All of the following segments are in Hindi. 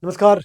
नमस्कार।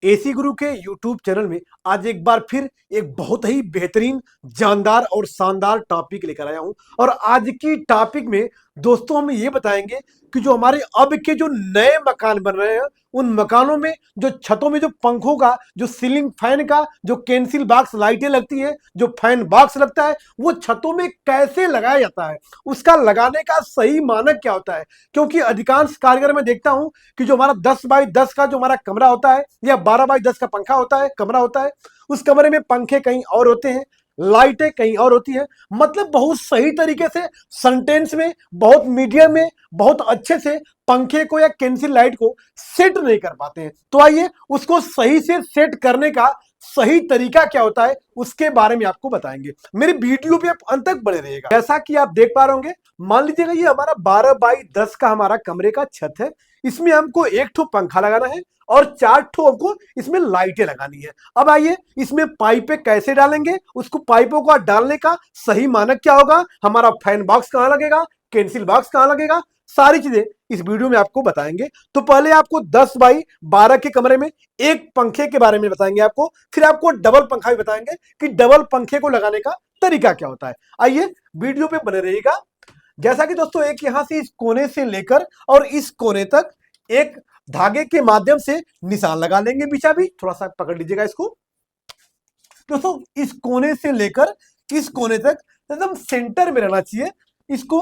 एसी गुरु के यूट्यूब चैनल में आज एक बार फिर एक बहुत ही बेहतरीन जानदार और शानदार टॉपिक लेकर आया हूं। और आज की टॉपिक में दोस्तों हम ये बताएंगे कि जो हमारे अब के जो नए मकान बन रहे हैं उन मकानों में जो छतों में जो पंखों का जो सीलिंग फैन का जो कैंसिल बॉक्स लाइटें लगती है जो फैन बॉक्स लगता है वो छतों में कैसे लगाया जाता है, उसका लगाने का सही मानक क्या होता है। क्योंकि अधिकांश कारीगर में देखता हूं कि जो हमारा 10 बाई 10 का जो हमारा कमरा होता है या 12 बाई 10 का पंखा होता है कमरा होता है, उस कमरे में पंखे कहीं और होते हैं, लाइटें कहीं और होती है। मतलब बहुत सही तरीके से सेंटेंस में बहुत मीडियम में बहुत अच्छे से पंखे को या कैंसिल लाइट को सेट नहीं कर पाते हैं। तो आइए उसको सही से सेट करने का सही तरीका क्या होता है उसके बारे में आपको बताएंगे। मेरी वीडियो पे आप अंत तक बने रहिएगा। जैसा कि आप देख पा रहे होंगे, मान लीजिएगा ये हमारा 12 बाई 10 का हमारा कमरे का छत है। इसमें हमको एक ठो पंखा लगाना है और 4 ठो हमको इसमें लाइटें लगानी है। अब आइए इसमें पाइपें कैसे डालेंगे, उसको पाइपों को डालने का सही मानक क्या होगा, हमारा फैन बॉक्स कहां लगेगा, कैंसिल बॉक्स कहां लगेगा, सारी चीजें इस वीडियो में आपको बताएंगे। तो पहले आपको 10 बाई 12 के कमरे में एक पंखे के बारे में बताएंगे आपको, फिर आपको डबल पंखा भी बताएंगे कि डबल पंखे को लगाने का तरीका क्या होता है। आइए वीडियो पे बने रहिएगा। जैसा कि दोस्तों एक यहां से इस कोने से लेकर और इस कोने तक एक धागे के माध्यम से निशान लगा लेंगे। बीचा भी थोड़ा सा पकड़ लीजिएगा इसको। दोस्तों इस कोने से लेकर इस कोने तक एकदम सेंटर में रहना चाहिए। इसको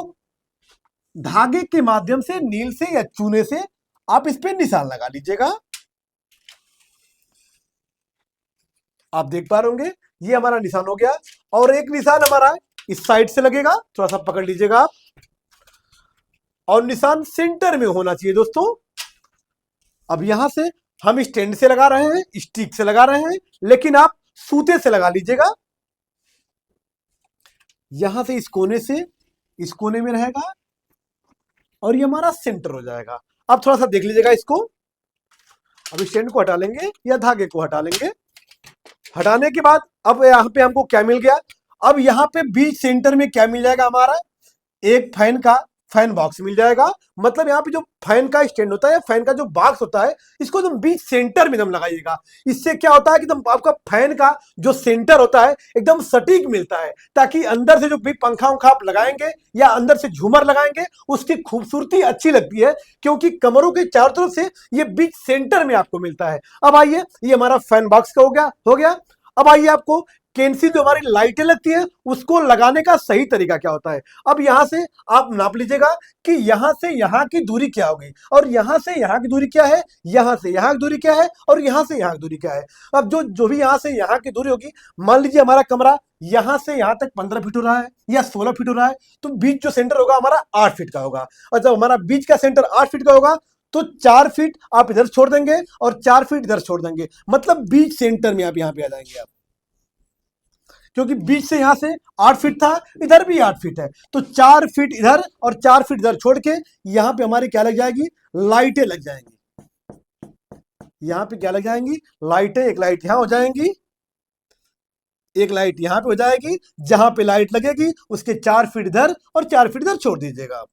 धागे के माध्यम से नील से या चूने से आप इस पे निशान लगा लीजिएगा। आप देख पा रहे होंगे ये हमारा निशान हो गया। और एक निशान हमारा इस साइड से लगेगा, थोड़ा सा पकड़ लीजिएगा आप। और निशान सेंटर में होना चाहिए दोस्तों। अब यहां से हम स्टैंड से लगा रहे हैं, स्टिक से लगा रहे हैं, लेकिन आप सूते से लगा लीजिएगा। यहां से इस कोने से इस कोने में रहेगा और ये हमारा सेंटर हो जाएगा। अब थोड़ा सा देख लीजिएगा इसको। अब स्टैंड को हटा लेंगे या धागे को हटा लेंगे। हटाने के बाद अब यहां पे हमको क्या मिल गया, अब यहां पे बीच सेंटर में क्या मिल जाएगा, हमारा एक फैन का फैन बॉक्स मिल जाएगा। मतलब यहाँ पे जो फैन का स्टैंड होता है, फैन का जो बॉक्स होता है, इसको एकदम बीच सेंटर में एकदम लगाइएगा। इससे क्या होता है कि एकदम आपका फैन का जो सेंटर होता है एकदम सटीक मिलता है, ताकि अंदर से जो भी पंखा उंखा आप लगाएंगे या अंदर से झूमर लगाएंगे उसकी खूबसूरती अच्छी लगती है, क्योंकि कमरों के चारों तरफ से ये बीच सेंटर में आपको मिलता है। अब आइए ये हमारा फैन बॉक्स का हो गया। अब आइए आपको कैंसिल जो हमारी लाइटें लगती है उसको लगाने का सही तरीका क्या होता है। अब यहां से आप नाप लीजिएगा कि यहां से यहां की दूरी क्या होगी और यहां से यहां की दूरी क्या है, यहां से यहां की दूरी क्या है और यहां से यहां की दूरी क्या है। अब जो जो भी यहां से यहां की दूरी होगी, मान लीजिए हमारा कमरा यहां से यहां तक 15 फीट हो रहा है या 16 फीट हो रहा है, तो बीच जो सेंटर होगा हमारा 8 फीट का होगा। और जब हमारा बीच का सेंटर 8 फीट का होगा तो 4 फीट आप इधर छोड़ देंगे और 4 फीट इधर छोड़ देंगे। मतलब बीच सेंटर में आप यहां पे आ जाएंगे आप, क्योंकि बीच से यहां से 8 फीट था, इधर भी 8 फीट है, तो 4 फीट इधर और 4 फीट इधर छोड़ के यहां पे हमारी क्या लग जाएगी, लाइटें लग जाएंगी। यहां पे क्या लग जाएंगी, लाइटें। एक लाइट यहां हो जाएंगी, एक लाइट यहां पे हो जाएगी। जहां पे लाइट लगेगी उसके 4 फीट इधर और 4 फीट इधर छोड़ दीजिएगा।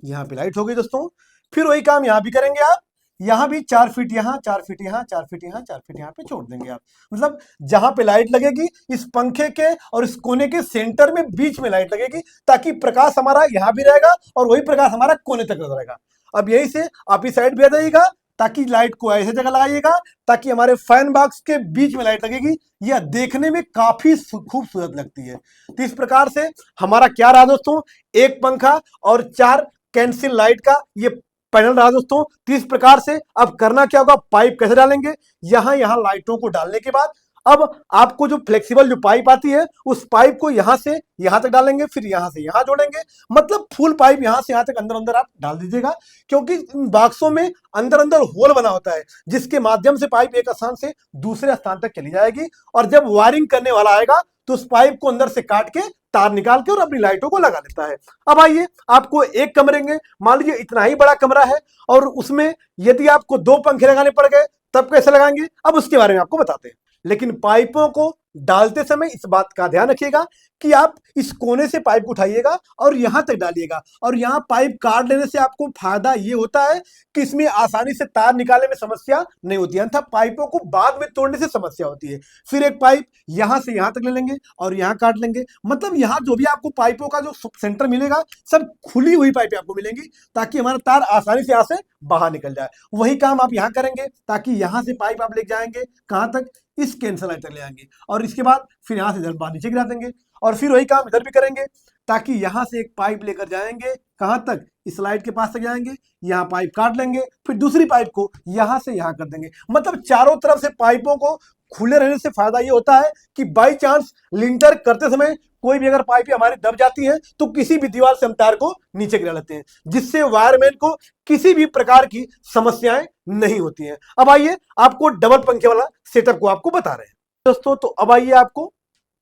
यहां पे लाइट हो गई दोस्तों। फिर वही काम यहां भी करेंगे आप। यहां भी 4 फीट यहां, 4 फीट यहां, 4 फीट यहां, 4 फीट यहां पे छोड़ देंगे आप। मतलब जहां पे लाइट लगेगी इस पंखे के और इस कोने के सेंटर में बीच में लाइट लगेगी, ताकि प्रकाश हमारा यहां भी रहेगा और वही प्रकाश हमारा कोने तक रहेगा। अब यही से आप इस साइड भी आ जाइएगा, ताकि लाइट को ऐसे जगह लगाइएगा ताकि हमारे फैन बॉक्स के बीच में लाइट लगेगी। यह देखने में काफी खूबसूरत लगती है। तो इस प्रकार से हमारा क्या रहा दोस्तों, एक पंखा और 4 कैंसिल लाइट का ये पैनल रहा दोस्तों। तो इस प्रकार से अब करना क्या होगा, पाइप कैसे डालेंगे, यहां यहां लाइटों को डालने के बाद अब आपको जो फ्लेक्सिबल जो पाइप आती है उस पाइप को यहां से यहां तक डालेंगे, फिर यहां से यहां जोड़ेंगे। मतलब फुल पाइप यहां से यहां तक अंदर अंदर आप डाल दीजिएगा, क्योंकि इन बॉक्सों में अंदर अंदर होल बना होता है जिसके माध्यम से पाइप एक स्थान से दूसरे स्थान तक चली जाएगी। और जब वायरिंग करने वाला आएगा तो उस पाइप को अंदर से काट के तार निकाल के और अपनी लाइटों को लगा देता है। अब आइए आपको एक कमरे में, मान लीजिए इतना ही बड़ा कमरा है और उसमें यदि आपको 2 पंखे लगाने पड़ गए तब कैसे लगाएंगे, अब उसके बारे में आपको बताते हैं। लेकिन पाइपों को डालते समय इस बात का ध्यान रखिएगा कि आप इस कोने से पाइप उठाइएगा और यहां तक डालिएगा। और यहां पाइप काट लेने से आपको फायदा ये होता है कि इसमें आसानी से तार निकालने में समस्या नहीं होती है, अन्यथा पाइपों को बाद में तोड़ने से समस्या होती है। फिर एक पाइप यहां से यहां तक ले लेंगे और यहां काट लेंगे। मतलब यहां जो भी आपको पाइपों का जो सेंटर मिलेगा सब खुली हुई पाइपें आपको मिलेंगी, ताकि हमारा तार आसानी से यहां से बाहर निकल जाए। वही काम आप यहां करेंगे, ताकि यहां से पाइप आप ले जाएंगे कहां तक, इस कैंसर लाइन तक ले आएंगे, और इसके बाद फिर यहां से इधर बाहर नीचे गिरा देंगे। और फिर वही काम इधर भी करेंगे, ताकि यहां से एक पाइप लेकर जाएंगे कहां तक, इस लाइट के पास तक जाएंगे, यहां पाइप काट लेंगे, फिर दूसरी पाइप को यहां से यहां कर देंगे। मतलब चारों तरफ से पाइपों को खुले रहने से फायदा ये होता है कि बाई चांस लिंटर करते समय कोई भी अगर पाइप हमारी दब जाती है तो किसी भी दीवार से हम तार को नीचे गिरा लेते हैं, जिससे वायरमैन को किसी भी प्रकार की समस्याएं नहीं होती हैं। अब आइए आपको डबल पंखे वाला सेटअप को आपको बता रहे हैं दोस्तों। तो अब आइए आपको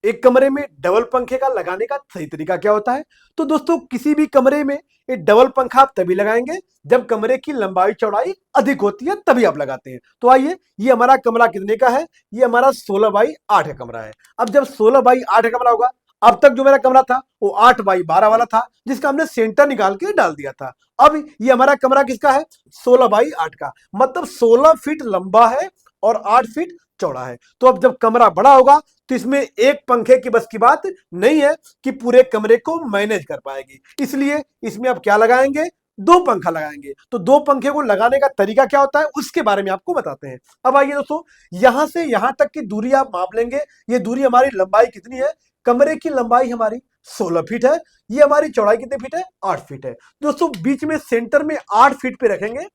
एक कमरे में डबल पंखे का लगाने का सही तरीका क्या होता है। तो दोस्तों किसी भी कमरे में ये डबल पंखा आप तभी लगाएंगे जब कमरे की लंबाई चौड़ाई अधिक होती है, तभी आप लगाते हैं। तो आइए, ये हमारा कमरा कितने का है, ये हमारा 16x8 का कमरा है। अब जब 16x8 का कमरा होगा, अब तक जो मेरा कमरा था वो 8x12 वाला था, जिसका हमने सेंटर निकाल के डाल दिया था। अब ये हमारा कमरा किसका है, 16x8 का, मतलब 16 फीट लंबा है और 8 फीट चौड़ा है। तो अब जब कमरा बड़ा होगा तो इसमें एक पंखे की बस की बात नहीं है कि पूरे कमरे को मैनेज कर पाएगी, इसलिए इसमें अब क्या लगाएंगे, दो पंखा लगाएंगे। तो दो पंखे को लगाने का तरीका क्या होता है उसके बारे में आपको बताते हैं। अब आइए दोस्तों, यहां से यहां तक की दूरी आप माप लेंगे। ये दूरी हमारी लंबाई कितनी है, कमरे की लंबाई हमारी 16 फीट है, ये हमारी चौड़ाई कितने फीट है, 8 फीट है। दोस्तों बीच में सेंटर में 8 फीट पे रखेंगे,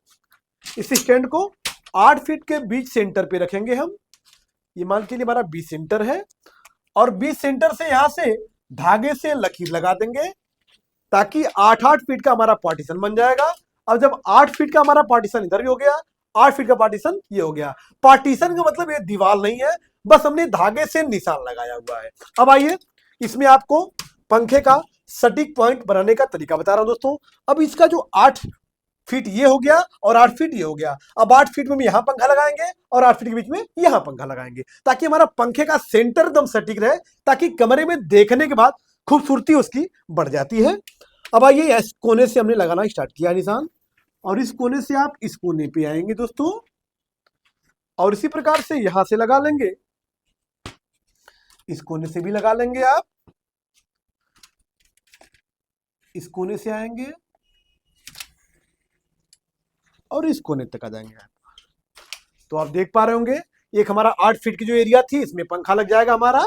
इस स्टैंड को 8 फीट के बीच सेंटर पे रखेंगे हम। ये मान के लिए हमारा बी सेंटर है, और बी सेंटर से यहां से धागे से लकीर लगा देंगे, ताकि 8-8 फीट का हमारा पार्टीशन बन जाएगा। अब जब 8 फीट का हमारा पार्टीशन इधर भी हो गया, 8 फीट का पार्टीशन ये हो गया। पार्टीशन का मतलब ये दीवार नहीं है, बस हमने धागे से निशान लगाया हुआ है। अब आइए, इसमें आपको पंखे का सटीक पॉइंट बनाने का तरीका बता रहा हूं दोस्तों। अब इसका जो 8 फीट ये हो गया और 8 फीट ये हो गया, अब 8 फीट में हम यहां पंखा लगाएंगे और 8 फीट के बीच में यहां पंखा लगाएंगे, ताकि हमारा पंखे का सेंटर एकदम सटीक रहे, ताकि कमरे में देखने के बाद खूबसूरती उसकी बढ़ जाती है। अब आइए, इस कोने से हमने लगाना स्टार्ट किया निशान, और इस कोने से आप इस कोने पे आएंगे दोस्तों, और इसी प्रकार से यहां से लगा लेंगे, इस कोने से भी लगा लेंगे आप, इस कोने से आएंगे और इस कोने तक आ जाएंगे आप। तो आप देख पा रहे होंगे, एक हमारा 8 फीट की जो एरिया थी इसमें पंखा लग जाएगा हमारा,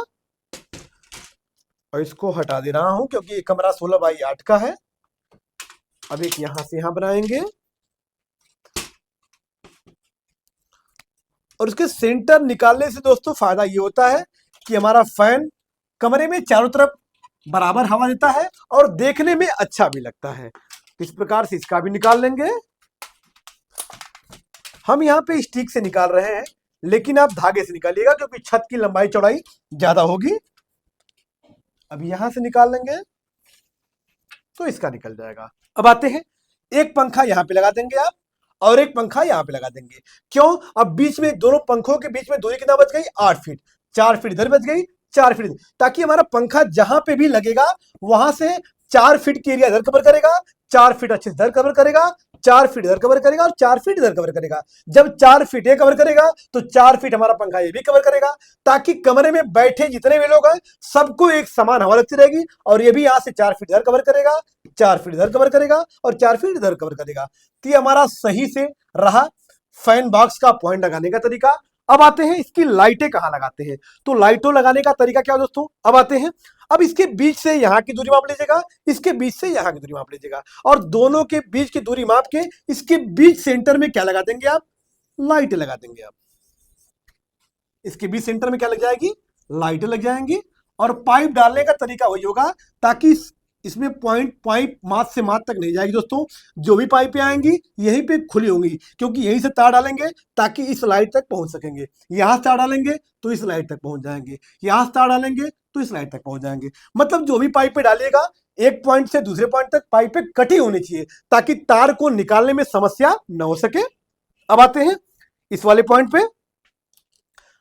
और इसको हटा दे रहा हूं क्योंकि ये कमरा 16x8 का है। अब एक यहां से यहां बनाएंगे, और उसके सेंटर निकालने से दोस्तों फायदा ये होता है कि हमारा फैन कमरे में चारों तरफ बराबर हवा देता है और देखने में अच्छा भी लगता है। इस प्रकार से इसका भी निकाल लेंगे। हम यहाँ पे स्टिक से निकाल रहे हैं, लेकिन आप धागे से निकालिएगा क्योंकि छत की लंबाई चौड़ाई ज्यादा होगी। अब यहां से निकाल लेंगे तो इसका निकल जाएगा। अब आते हैं, एक पंखा यहां पे लगा देंगे आप, और एक पंखा यहां पे लगा देंगे। क्यों, अब बीच में दोनों पंखों के बीच में दूरी कितना बच गई, 8 फीट, 4 फीट इधर बच गई, 4 फीट, ताकि हमारा पंखा जहां पे भी लगेगा वहां से 4 फीट की एरिया इधर कवर करेगा, 4 फीट अच्छे से इधर कवर करेगा, 4 फीट इधर कवर करेगा और 4 फीट इधर कवर करेगा। जब 4 फीट ये कवर करेगा तो 4 फीट हमारा पंखा ये भी कवर करेगा, ताकि कमरे में बैठे जितने भी लोग हैं सबको एक समान हवा लगती रहेगी। और ये भी यहां से 4 फीट इधर कवर करेगा, 4 फीट इधर कवर करेगा और 4 फीट इधर कवर करेगा। तो ये हमारा सही से रहा फैन बॉक्स का पॉइंट लगाने का तरीका। अब आते हैं इसकी लाइटें कहां लगाते हैं। तो लाइटों लगाने का तरीका क्या है दोस्तों, अब आते हैं। अब इसके बीच से यहां की दूरी माप लीजिएगा, इसके बीच से यहां की दूरी माप लीजिएगा, और दोनों के बीच की दूरी माप के इसके बीच सेंटर में क्या लगा देंगे आप, लाइट लगा देंगे आप। इसके बीच सेंटर में क्या लग जाएगी, लाइट लग जाएंगी। और पाइप डालने का तरीका वही होगा, ताकि इसमें पाइप माथ से माथ तक नहीं जाएगी दोस्तों। जो भी पाइपें आएंगी यहीं पे खुली होंगी, क्योंकि यहीं से तार डालेंगे ताकि इस लाइट तक पहुंच सकेंगे। यहां से तार डालेंगे तो इस लाइट तक पहुंच जाएंगे, यहां से तार डालेंगे तो इस लाइट तक पहुंच जाएंगे। मतलब जो भी पाइप पे डालिएगा एक पॉइंट से दूसरे पॉइंट तक पाइपें कटी होनी चाहिए, ताकि तार को निकालने में समस्या न हो सके। अब आते हैं इस वाले पॉइंट पे।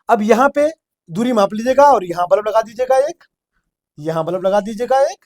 अब यहां पे दूरी माप लीजिएगा और यहां बल्ब लगा दीजिएगा एक, यहां बल्ब लगा दीजिएगा एक,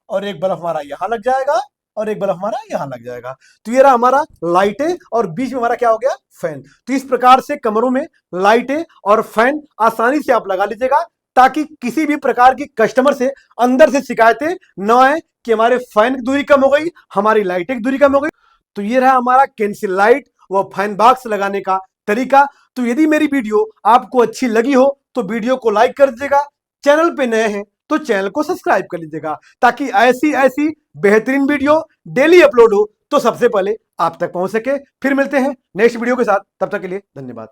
और एक बल्ब हमारा यहां लग जाएगा और एक बल्ब हमारा यहां लग जाएगा। तो ये रहा हमारा लाइटें और बीच में हमारा क्या हो गया, फैन। तो इस प्रकार से कमरों में लाइटें और फैन आसानी से आप लगा लीजिएगा, ताकि किसी भी प्रकार की कस्टमर से अंदर से शिकायतें न आए कि हमारे फैन की दूरी कम हो गई, हमारी लाइटें की दूरी कम हो गई। तो ये रहा हमारा कैंसिल लाइट व फैन बॉक्स लगाने का तरीका। तो यदि मेरी वीडियो आपको अच्छी लगी हो तो वीडियो को लाइक कर दीजिएगा, चैनल पे नए हैं तो चैनल को सब्सक्राइब कर लीजिएगा, ताकि ऐसी ऐसी बेहतरीन वीडियो डेली अपलोड हो तो सबसे पहले आप तक पहुंच सके। फिर मिलते हैं नेक्स्ट वीडियो के साथ, तब तक के लिए धन्यवाद।